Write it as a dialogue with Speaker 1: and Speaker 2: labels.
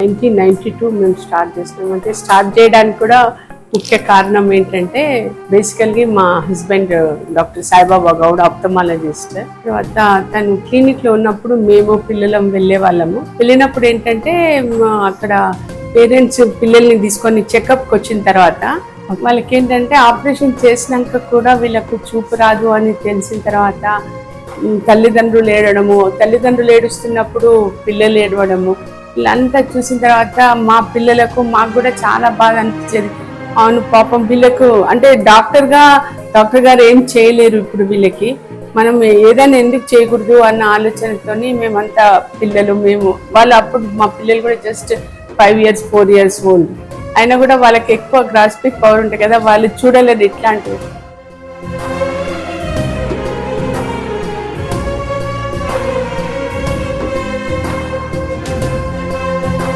Speaker 1: 1992 మేము స్టార్ట్ చేసినాం. అంటే స్టార్ట్ చేయడానికి కూడా ముఖ్య కారణం ఏంటంటే బేసికల్గా మా husband doctor Saibaba Goud ophthalmologist. తర్వాత తను క్లినిక్ లో ఉన్నప్పుడు మేము పిల్లలం వెళ్ళే వాళ్ళము. వెళ్ళినప్పుడు ఏంటంటే అక్కడ పేరెంట్స్ పిల్లల్ని తీసుకొని చెకప్కి వచ్చిన తర్వాత వాళ్ళకి ఏంటంటే ఆపరేషన్ చేసినాక కూడా వీళ్ళకు చూపు రాదు అని తెలిసిన తర్వాత తల్లిదండ్రులు ఏడుస్తున్నప్పుడు పిల్లలు ఏడవడము వీళ్ళంతా చూసిన తర్వాత మా పిల్లలకు మాకు కూడా చాలా బాగా అనిపించేది. అవును పాపం వీళ్ళకు అంటే డాక్టర్ గారు ఏం చేయలేరు, ఇప్పుడు వీళ్ళకి మనం ఏదైనా ఎందుకు చేయకూడదు అన్న ఆలోచనతోని మేమంతా మేము వాళ్ళు అప్పుడు మా పిల్లలు కూడా జస్ట్ 5 years 4 years ఓల్డ్ అయినా కూడా వాళ్ళకి ఎక్కువ గ్రాస్పింగ్ పవర్ ఉంటుంది కదా, వాళ్ళు చూడలేదు ఇట్లాంటివి.